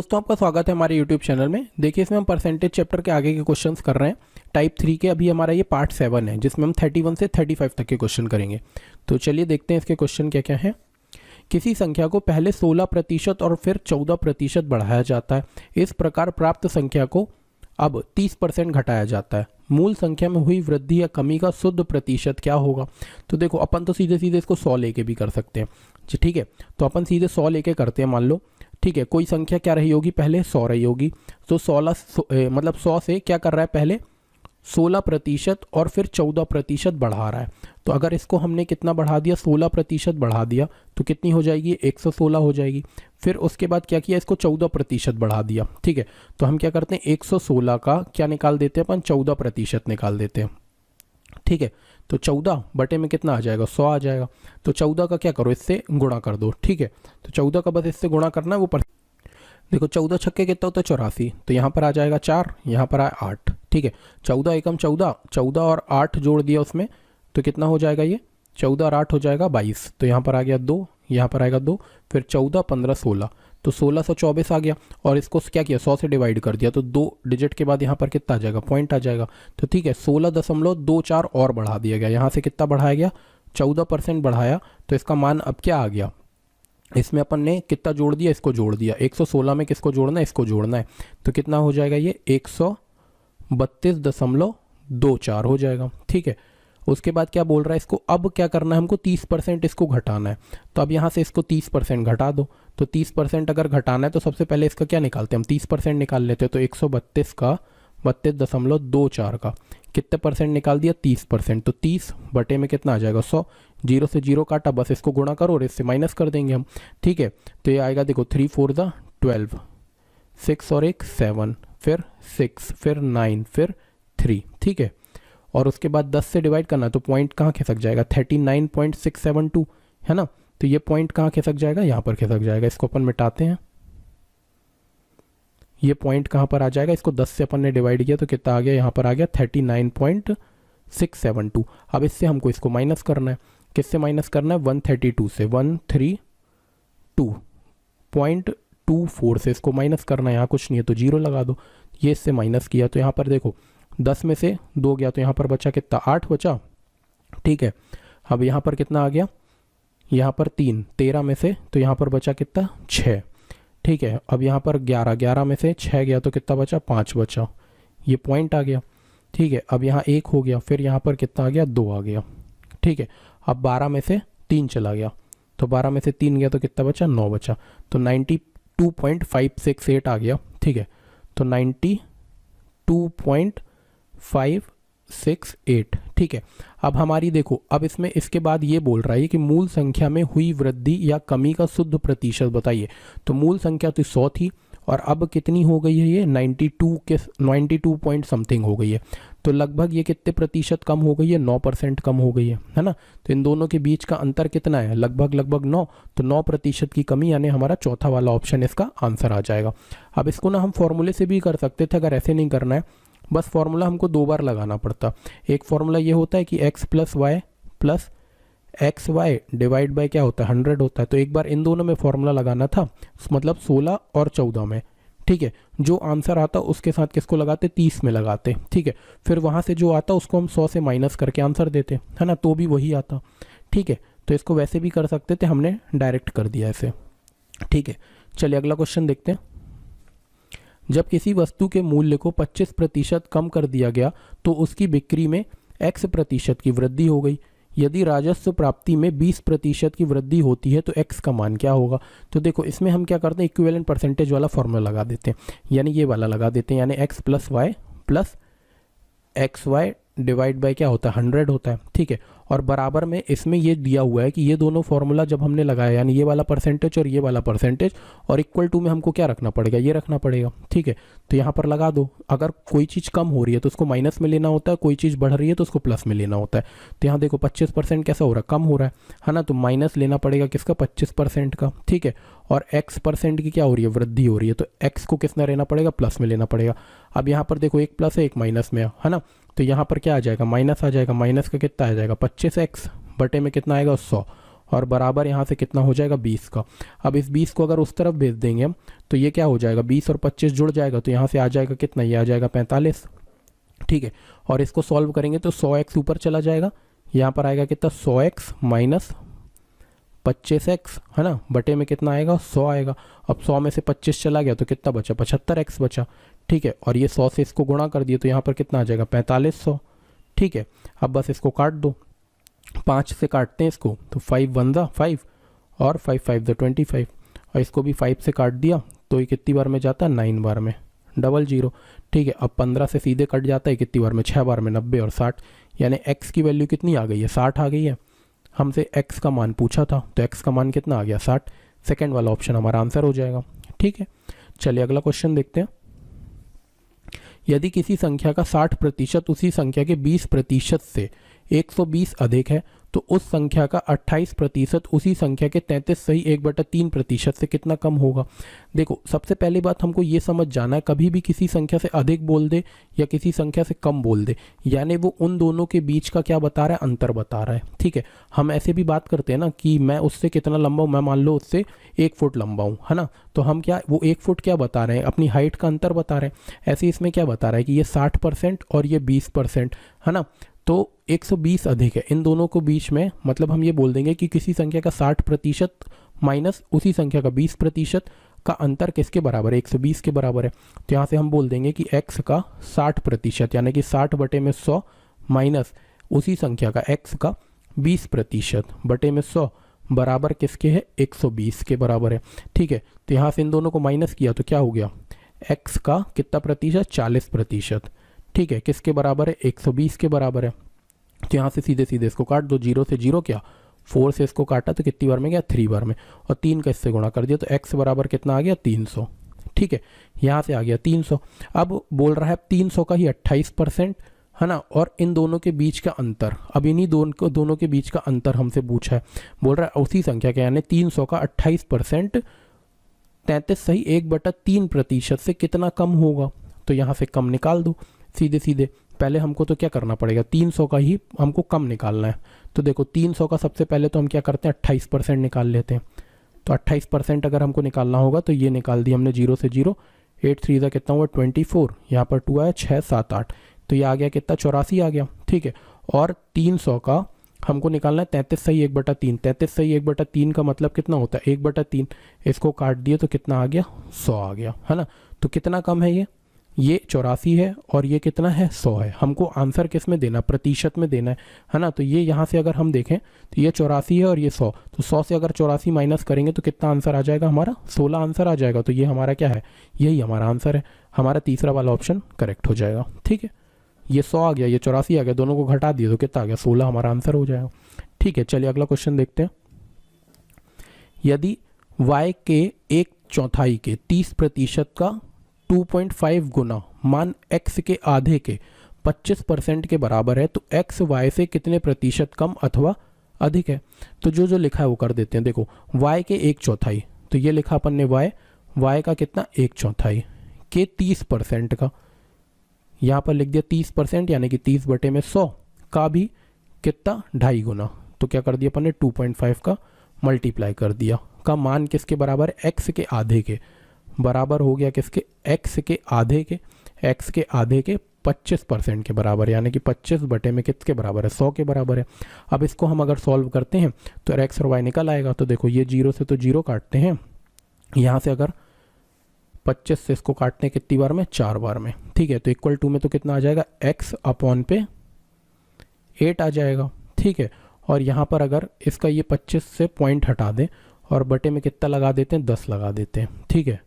दोस्तों आपका स्वागत है हमारे YouTube चैनल में। देखिए इसमें हम परसेंटेज चैप्टर के आगे के क्वेश्चंस कर रहे हैं टाइप 3 के। अभी हमारा ये पार्ट 7 है जिसमें हम 31 से 35 तक के क्वेश्चन करेंगे। तो चलिए देखते हैं इसके क्वेश्चन क्या क्या हैं। किसी संख्या को पहले 16% और फिर 14% बढ़ाया जाता है। इस प्रकार प्राप्त संख्या को अब 30% घटाया जाता है। मूल संख्या में हुई वृद्धि या कमी का शुद्ध प्रतिशत क्या होगा। तो देखो अपन तो सीधे सीधे इसको 100 लेके भी कर सकते हैं जी, ठीक है। तो अपन सीधे 100 लेके करते हैं, मान लो, ठीक है। कोई संख्या क्या रही होगी, पहले 100 रही होगी। तो 100 से क्या कर रहा है, पहले 16% और फिर 14% बढ़ा रहा है। तो अगर इसको हमने कितना बढ़ा दिया, 16% बढ़ा दिया, तो कितनी हो जाएगी, 116 हो जाएगी। फिर उसके बाद क्या किया, इसको 14% बढ़ा दिया, ठीक है। तो हम क्या करते हैं, 116 का क्या निकाल देते हैं अपन, 14% निकाल देते हैं, ठीक है। तो 14 बटे में कितना आ जाएगा, 100 आ जाएगा। तो 14 का क्या करो, इससे गुणा कर दो, ठीक है। तो 14 का बस इससे गुणा करना है, वो देखो 14 छक्के कितना होता है, 84। तो यहाँ पर आ जाएगा 4, यहाँ पर आए 8, ठीक है। 14 एकम 14, 14 और 8 जोड़ दिया उसमें, तो कितना हो जाएगा, ये 14 और 8 हो जाएगा 22। तो यहाँ पर आ गया 2, यहाँ पर आएगा 2, फिर 14, 15, 16, तो 1624 आ गया। और इसको क्या किया, 100 से डिवाइड कर दिया, तो 2 डिजिट के बाद यहाँ पर कितना आ जाएगा, पॉइंट आ जाएगा। तो ठीक है, 16.24 और बढ़ा दिया गया। यहाँ से कितना बढ़ाया गया, 14% बढ़ाया। तो इसका मान अब क्या आ गया, इसमें अपन ने कितना जोड़ दिया, इसको जोड़ दिया। 116 में किसको जोड़ना है, इसको जोड़ना है। तो कितना हो जाएगा, ये 132.24 हो जाएगा, ठीक है। उसके बाद क्या बोल रहा है, इसको अब क्या करना है, हमको 30% इसको घटाना है। तो अब यहाँ से इसको 30% घटा दो। तो 30% अगर घटाना है तो सबसे पहले इसका क्या निकालते हैं, हम 30% निकाल लेते हैं। तो 132 का 32.24 का कितने परसेंट निकाल दिया, 30%। तो 30 बटे में कितना आ जाएगा, 100। 0 से 0 काटा, बस इसको गुणा करो और इससे माइनस कर देंगे हम, ठीक है। तो ये आएगा, देखो 3 4 12, 6 और 1 7, फिर 6, फिर 9, फिर 3, ठीक है। और उसके बाद 10 से डिवाइड करना, तो पॉइंट कहाँ खिसक जाएगा, 39.672 है ना। तो ये पॉइंट कहाँ खिसक जाएगा, यहाँ पर खिसक जाएगा। इसको अपन मिटाते हैं, ये पॉइंट कहाँ पर आ जाएगा, इसको 10 से अपन ने डिवाइड किया तो कितना आ गया, यहाँ पर आ गया 39.672। अब इससे हमको इसको माइनस करना है। किससे माइनस करना है, 132 से, 132.24 से इसको माइनस करना है। यहाँ कुछ नहीं है तो 0 लगा दो। ये इससे माइनस किया तो यहाँ पर देखो 10 में से 2 गया, तो यहाँ पर बचा कितना, 8 बचा, ठीक है। अब यहाँ पर कितना आ गया, यहाँ पर 3, 13 में से, तो यहाँ पर बचा कितना, 6, ठीक है। अब यहाँ पर 11, 11 में से 6 गया तो कितना बचा, 5 बचा। ये पॉइंट आ गया, ठीक है। अब यहाँ 1 हो गया, फिर यहाँ पर कितना आ गया, 2 आ गया, ठीक है। अब 12 में से 3 चला गया, तो 12 में से 3 गया तो कितना बचा, 9 बचा। तो 92.568 आ गया, ठीक है। तो 92.568, ठीक है। अब हमारी देखो, अब इसमें इसके बाद ये बोल रहा है कि मूल संख्या में हुई वृद्धि या कमी का शुद्ध प्रतिशत बताइए। तो मूल संख्या तो 100 थी और अब कितनी हो गई है, ये 92 पॉइंट समथिंग हो गई है। तो लगभग ये कितने प्रतिशत कम हो गई है, 9% कम हो गई है ना। तो इन दोनों के बीच का अंतर कितना है, लगभग 9। तो 9% की कमी, यानी हमारा चौथा वाला ऑप्शन इसका आंसर आ जाएगा। अब इसको ना हम फॉर्मूले से भी कर सकते थे, अगर ऐसे नहीं करना है, बस फॉर्मूला हमको 2 बार लगाना पड़ता। एक फॉर्मूला ये होता है कि x + y + xy divide by क्या होता है, 100 होता है। तो एक बार इन दोनों में फॉर्मूला लगाना था, मतलब 16 और 14 में, ठीक है। जो आंसर आता उसके साथ किसको लगाते, 30 में लगाते, ठीक है। फिर वहाँ से जो आता उसको हम 100 से माइनस करके आंसर देते, है ना, तो भी वही आता, ठीक है। तो इसको वैसे भी कर सकते थे, हमने डायरेक्ट कर दिया ऐसे, ठीक है। चलिए अगला क्वेश्चन देखते हैं। जब किसी वस्तु के मूल्य को 25% कम कर दिया गया तो उसकी बिक्री में x% की वृद्धि हो गई। यदि राजस्व प्राप्ति में 20% की वृद्धि होती है तो x का मान क्या होगा। तो देखो इसमें हम क्या करते हैं, इक्विवेलेंट परसेंटेज वाला फॉर्मूला लगा देते हैं, यानी ये वाला लगा देते हैं, यानी x + y + xy divide by क्या होता है, 100 होता है, ठीक है। और बराबर में इसमें ये दिया हुआ है कि ये दोनों फॉर्मूला जब हमने लगाया, यानी ये वाला परसेंटेज और ये वाला परसेंटेज, और इक्वल टू में हमको क्या रखना पड़ेगा, ये रखना पड़ेगा, ठीक है। तो यहाँ पर लगा दो। अगर कोई चीज़ कम हो रही है तो उसको माइनस में लेना होता है, कोई चीज़ बढ़ रही है तो उसको प्लस में लेना होता है। तो यहाँ देखो 25% कैसा हो रहा है, कम हो रहा है ना। तो माइनस लेना पड़ेगा किसका, 25% का, ठीक है। और x% की क्या हो रही है, वृद्धि हो रही है, तो x को किसना लेना पड़ेगा, प्लस में लेना पड़ेगा। अब यहाँ पर देखो एक प्लस है एक माइनस में है ना। तो यहाँ पर क्या आ जाएगा, माइनस आ जाएगा। माइनस का कितना आ जाएगा, 25x बटे में कितना आएगा, 100। और बराबर यहाँ से कितना हो जाएगा 20 का। अब इस 20 को अगर उस तरफ भेज देंगे हम तो ये क्या हो जाएगा 20 और 25 जुड़ जाएगा, तो यहाँ से आ जाएगा कितना, ये आ जाएगा 45। ठीक है, और इसको सॉल्व करेंगे तो 100x ऊपर चला जाएगा, यहाँ पर आएगा कितना 100x माइनस 25x, है ना, बटे में कितना आएगा 100 आएगा। अब 100 में से 25 चला गया तो कितना बचा 75x बचा। ठीक है, और ये 100 से इसको गुणा कर दिए तो यहाँ पर कितना आ जाएगा 4500। ठीक है, अब बस इसको काट दो, 5 से काटते हैं इसको तो 5 1 ज़ा 5 और 5 5 ज़ा 25, और इसको भी 5 से काट दिया तो ये कितनी बार में जाता है 9 बार में 00। ठीक है, अब 15 से सीधे कट जाता है कितनी बार में 6 बार में 90 और 60, यानी x की वैल्यू कितनी आ गई है 60 आ गई है। हमसे x का मान पूछा था तो x का मान कितना आ गया 60, सेकेंड वाला ऑप्शन हमारा आंसर हो जाएगा। ठीक है, चलिए अगला क्वेश्चन देखते हैं। यदि किसी संख्या का 60% उसी संख्या के 20% से 120 अधिक है तो उस संख्या का 28% उसी संख्या के 33 सही 1/3% से कितना कम होगा। देखो, सबसे पहली बात हमको ये समझ जाना है, कभी भी किसी संख्या से अधिक बोल दे या किसी संख्या से कम बोल दे, यानी वो उन दोनों के बीच का क्या बता रहा है, अंतर बता रहा है। ठीक है, हम ऐसे भी बात करते हैं ना कि मैं उससे कितना लंबा हूँ, मैं मान लो उससे 1 फुट लंबा हूँ, है ना, तो हम क्या वो 1 फुट क्या बता रहे हैं, अपनी हाइट का अंतर बता रहे हैं। ऐसे इसमें क्या बता रहा है कि ये 60% और ये 20%, है ना, तो 120 अधिक है इन दोनों को बीच में, मतलब हम ये बोल देंगे कि किसी संख्या का 60% माइनस उसी संख्या का 20% का अंतर किसके बराबर है, 120 के बराबर है। तो यहाँ से हम बोल देंगे कि x का 60% यानी कि 60 बटे में 100 माइनस उसी संख्या का x का 20% बटे में 100 बराबर किसके है 120 के बराबर है। ठीक है, तो यहाँ से इन दोनों को माइनस किया तो क्या हो गया, x का कितना प्रतिशत 40%। ठीक है, किसके बराबर है 120 के बराबर है। तो यहाँ से सीधे सीधे इसको काट दो, 0 से 0 क्या 4 से इसको काटा तो कितनी बार में गया 3 बार में, और 3 का इससे गुणा कर दिया तो x बराबर कितना आ गया 300। ठीक है, यहाँ से आ गया 300। अब बोल रहा है 300 का ही 28%, है ना, और इन दोनों के बीच का अंतर, अब इन्हीं दोनों के बीच का अंतर हमसे पूछा है। बोल रहा है उसी संख्या का यानी 300 का 28% 33 सही 1/3% से कितना कम होगा। तो यहाँ से कम निकाल दो सीधे सीधे। पहले हमको तो क्या करना पड़ेगा, 300 का ही हमको कम निकालना है। तो देखो 300 का सबसे पहले तो हम क्या करते हैं 28% निकाल लेते हैं। तो 28% अगर हमको निकालना होगा तो ये निकाल दी हमने 0 से 0, 8 3 का कितना हुआ 24, यहाँ पर 2 आया 6 7 8, तो ये आ गया कितना 84 आ गया। ठीक है, और 300 का हमको निकालना है 33 सही 1/3, 33 सही 1/3 का मतलब कितना होता है 1/3, इसको काट दिए तो कितना आ गया 100 आ गया, है ना। तो कितना कम है ये 84 है और ये कितना है 100 है। हमको आंसर किस में देना, प्रतिशत में देना है ना। तो ये यहाँ से अगर हम देखें तो ये 84 है और ये 100, तो 100 से अगर 84 माइनस करेंगे तो कितना आंसर आ जाएगा हमारा 16 आंसर आ जाएगा। तो ये हमारा क्या है, यही हमारा आंसर है, हमारा तीसरा वाला ऑप्शन करेक्ट हो जाएगा। ठीक है, ये 100 आ गया, ये 84 आ गया, दोनों को घटा दिए तो कितना आ गया 16 हमारा आंसर हो जाएगा। ठीक है, चलिए अगला क्वेश्चन देखते हैं। यदि y के 1/4 के 30% का 2.5 गुना मान x के आधे के 25% के बराबर है तो x y से कितने प्रतिशत कम अथवा अधिक है। तो जो जो लिखा है वो कर देते हैं। देखो y के 1/4, तो ये लिखा अपन ने y का कितना 1/4 के 30% का, यहाँ पर लिख दिया 30% यानी कि 30 बटे में 100 का भी कितना 2.5 गुना, तो क्या कर दिया अपन ने 2.5 का मल्टीप्लाई कर दिया, का मान किसके बराबर है x के आधे के बराबर हो गया, किसके x के आधे के, x के आधे के 25% के बराबर, यानी कि 25 बटे में किसके बराबर है 100 के बराबर है। अब इसको हम अगर सॉल्व करते हैं तो x और y निकल आएगा। तो देखो ये 0 से तो 0 काटते हैं, यहाँ से अगर 25 से इसको काटते हैं कितनी बार में 4 बार में। ठीक है, तो इक्वल टू में तो कितना आ जाएगा x अपॉन पे 8 आ जाएगा। ठीक है, और यहाँ पर अगर इसका ये 25 से पॉइंट हटा दें और बटे में कितना लगा देते हैं 10 लगा देते हैं। ठीक है,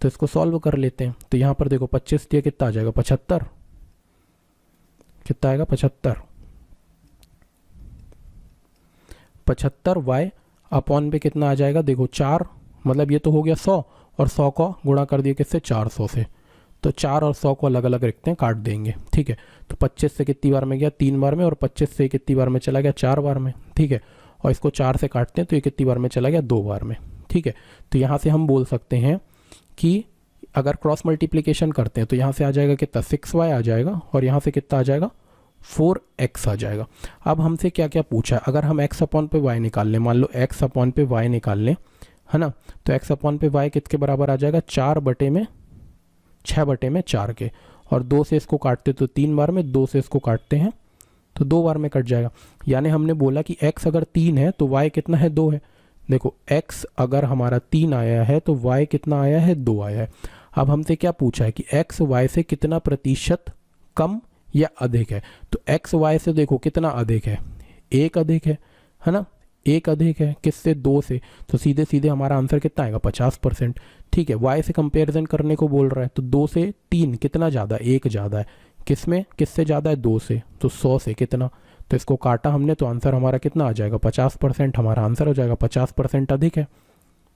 तो इसको सॉल्व कर लेते हैं। तो यहाँ पर देखो 25 दिया कितना आ जाएगा 75, कितना आएगा 75 y अपॉन पे कितना आ जाएगा, देखो 4, मतलब ये तो हो गया 100 और 100 को गुणा कर दिया किससे 400 से, तो 4 और 100 को अलग अलग रखते हैं, काट देंगे। ठीक है, तो 25 से कितनी बार में गया 3 बार में, और 25 से कितनी बार में चला गया 4 बार में। ठीक है, और इसको 4 से काटते हैं तो ये कितनी बार में चला गया 2 बार में। ठीक है, तो यहाँ से हम बोल सकते हैं कि अगर क्रॉस मल्टीप्लिकेशन करते हैं तो यहाँ से आ जाएगा कितना 6y आ जाएगा और यहाँ से कितना आ जाएगा 4x आ जाएगा। अब हमसे क्या क्या पूछा है, अगर हम x अपॉन पे y निकाल लें, मान लो x अपॉन पे y निकाल लें, है ना, तो x अपॉन पे y किसके बराबर आ जाएगा, 6/4 के, और 2 से इसको काटते तो 3 बार में, 2 से इसको काटते हैं तो 2 बार में कट जाएगा। यानी हमने बोला कि x अगर 3 है तो y कितना है, 2 है। देखो x अगर हमारा 3 आया है तो y कितना आया है, 2 आया है। अब हमसे क्या पूछा है कि x y से कितना प्रतिशत कम या अधिक है, तो x y से देखो कितना अधिक है, 1 अधिक है ना, 1 अधिक है किससे, 2 से, तो सीधे सीधे हमारा आंसर कितना आएगा, 50%। ठीक है, y से कंपैरिजन करने को बोल रहा है, तो 2 से 3 कितना ज़्यादा, 1 ज़्यादा है, किसमें किससे ज़्यादा है, 2 से, तो 100 से कितना, तो इसको काटा हमने तो आंसर हमारा कितना आ जाएगा, 50%। हमारा आंसर हो जाएगा 50% अधिक है,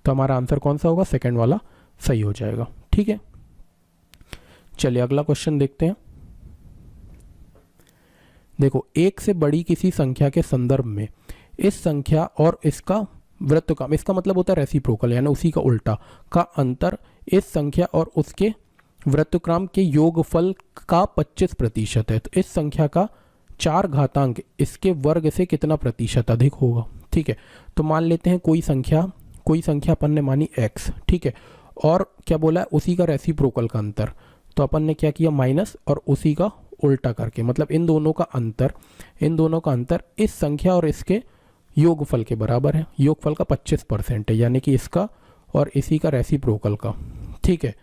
तो हमारा आंसर कौन सा होगा, सेकंड वाला सही हो जाएगा। ठीक है, चलिए अगला क्वेश्चन देखते हैं। देखो, 1 से बड़ी किसी संख्या के संदर्भ में इस संख्या और इसका वृत्तक्रम, इसका मतलब होता है रेसिप्रोकल, यानी उसी का उल्टा, का अंतर इस संख्या और उसके वृत्तक्रम के योगफल का 25% है। तो इस संख्या का 4 घातांक इसके वर्ग से कितना प्रतिशत अधिक होगा। ठीक है, तो मान लेते हैं कोई संख्या अपन ने मानी x, ठीक है, और क्या बोला है, उसी का रेसिप्रोकल का अंतर, तो अपन ने क्या किया, माइनस और उसी का उल्टा करके, मतलब इन दोनों का अंतर इस संख्या और इसके योगफल के बराबर है। योगफल का 25% है, यानी कि इसका और इसी का रेसिप्रोकल का, ठीक है,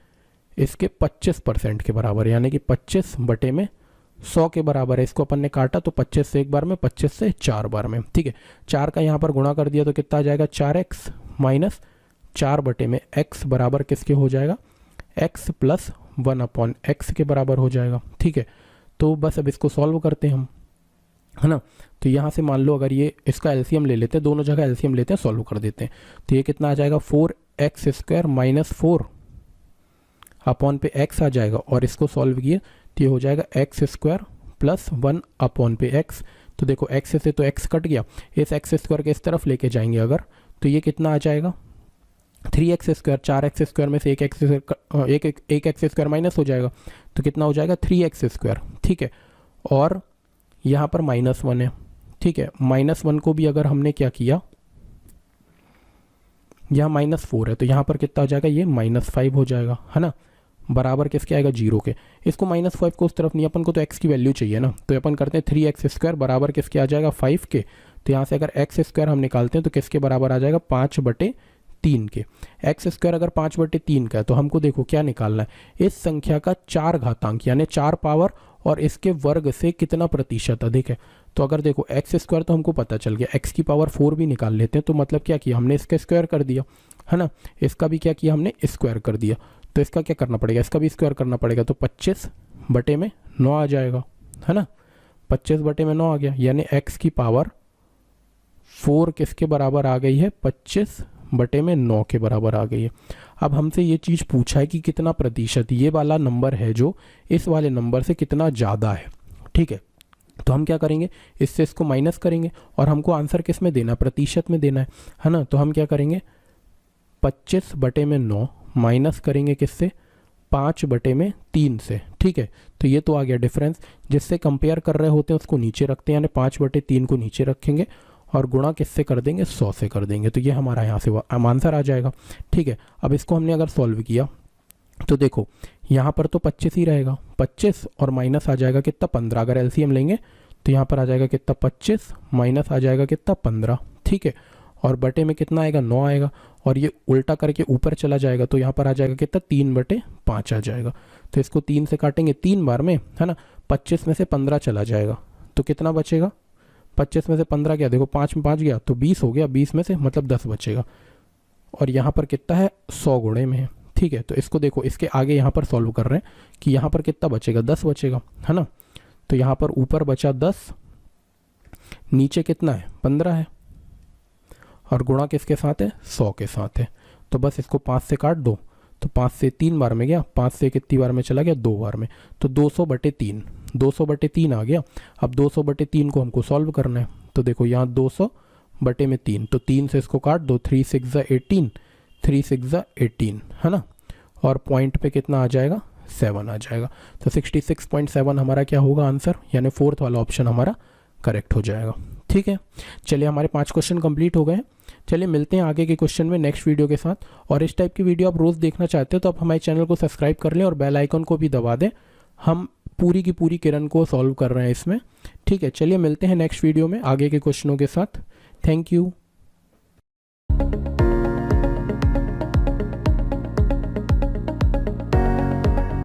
इसके 25% के बराबर, यानी कि 25/100 के बराबर है। इसको अपन ने काटा तो 25 से एक बार में, 25 से 4 बार में। ठीक है, 4 का यहाँ पर गुणा कर दिया तो कितना आ जाएगा, 4x माइनस 4/x बराबर किसके हो जाएगा, x + 1/x के बराबर हो जाएगा। ठीक है, तो बस अब इसको सॉल्व करते हैं हम, है ना। तो यहाँ से मान लो अगर ये इसका एलसीएम ले लेते हैं, दोनों जगह एलसीएम लेते हैं, सॉल्व कर देते हैं, तो ये कितना आ जाएगा, 4x² माइनस 4/x आ जाएगा, और इसको सॉल्व किए तो ये हो जाएगा x² + 1/x। तो देखो x से तो x कट गया, इस x² के इस तरफ लेके जाएंगे अगर, तो ये कितना आ जाएगा, 3x², 4x² में से एक x² माइनस हो जाएगा, तो कितना हो जाएगा, 3x²। ठीक है, और यहाँ पर -1 है। ठीक है, -1 को भी अगर हमने क्या किया, यहाँ -4 है, तो यहाँ पर कितना हो जाएगा, ये -5 हो जाएगा, है ना, बराबर किसके आएगा, 0 के। इसको -5 को उस तरफ नहीं, अपन को तो x की वैल्यू चाहिए ना, तो अपन करते हैं 3x² बराबर किसके आ जाएगा, 5 के। तो यहाँ से अगर x² हम निकालते हैं तो किसके बराबर आ जाएगा, 5/3 के। x² अगर 5/3 का है तो हमको देखो क्या निकालना है, इस संख्या का 4 घातांक यानी 4 पावर और इसके वर्ग से कितना प्रतिशत अधिक है। तो अगर देखो x² तो हमको पता चल गया, x की पावर 4 भी निकाल लेते हैं, तो मतलब क्या किया हमने, इसका स्क्वायर कर दिया, है ना, इसका भी क्या किया हमने, स्क्वायर कर दिया। तो इसका क्या करना पड़ेगा, इसका भी स्क्वायर करना पड़ेगा, तो 25/9 आ जाएगा, है ना, 25/9 आ गया, यानी x की पावर 4 किसके बराबर आ गई है, 25/9 के बराबर आ गई है। अब हमसे ये चीज़ पूछा है कि कितना प्रतिशत ये वाला नंबर है जो इस वाले नंबर से कितना ज़्यादा है। ठीक है, तो हम क्या करेंगे, इससे इसको माइनस करेंगे और हमको आंसर किस में देना, प्रतिशत में देना है ना। तो हम क्या करेंगे, 25/9 माइनस करेंगे किससे, 5/3 से। ठीक है, तो ये तो आ गया डिफरेंस, जिससे कंपेयर कर रहे होते हैं उसको नीचे रखते हैं, यानी 5/3 को नीचे रखेंगे और गुणा किससे कर देंगे, 100 से कर देंगे, तो ये हमारा यहाँ से आंसर आ जाएगा। ठीक है, अब इसको हमने अगर सॉल्व किया तो देखो यहाँ पर तो 25 ही रहेगा, 25 और माइनस आ जाएगा कितना, 15। अगर एलसीएम लेंगे तो यहाँ पर आ जाएगा कितना, 25 माइनस आ जाएगा कितना, 15। ठीक है, और बटे में कितना आएगा, 9 आएगा, और ये उल्टा करके ऊपर चला जाएगा तो यहाँ पर आ जाएगा कितना, 3/5 आ जाएगा। तो इसको 3 से काटेंगे 3 बार में, है ना, 25 में से 15 चला जाएगा तो कितना बचेगा, 25 में से 15 गया, देखो 5 में 5 गया तो 20 हो गया, 20 में से मतलब 10 बचेगा, और यहाँ पर कितना है, 100 गुणे में है। ठीक है, तो इसको देखो, इसके आगे यहाँ पर सॉल्व कर रहे हैं कि यहाँ पर कितना बचेगा, 10 बचेगा, है ना। तो यहाँ पर ऊपर बचा 10, नीचे कितना है, 15 है, और गुणा किसके साथ है, 100 के साथ है। तो बस इसको 5 से काट दो, तो 5 से 3 बार में गया, 5 से कितनी बार में चला गया, 2 बार में, तो 200/3, 200/3 आ गया। अब 200/3 को हमको सॉल्व करना है, तो देखो यहाँ 200/3, तो 3 से इसको काट दो, 3 6 18, 3 6 18, है ना, और पॉइंट पे कितना आ जाएगा, 7 आ जाएगा। तो 66.7 हमारा क्या होगा आंसर, यानी फोर्थ वाला ऑप्शन हमारा करेक्ट हो जाएगा। ठीक है, चलिए हमारे 5 क्वेश्चन कंप्लीट हो गए हैं। चलिए मिलते हैं आगे के क्वेश्चन में नेक्स्ट वीडियो के साथ। और इस टाइप की वीडियो आप रोज़ देखना चाहते हो तो आप हमारे चैनल को सब्सक्राइब कर लें और बेल आइकन को भी दबा दें। हम पूरी की पूरी किरण को सॉल्व कर रहे हैं इसमें। ठीक है, चलिए मिलते हैं नेक्स्ट वीडियो में आगे के क्वेश्चनों के साथ। Thank you.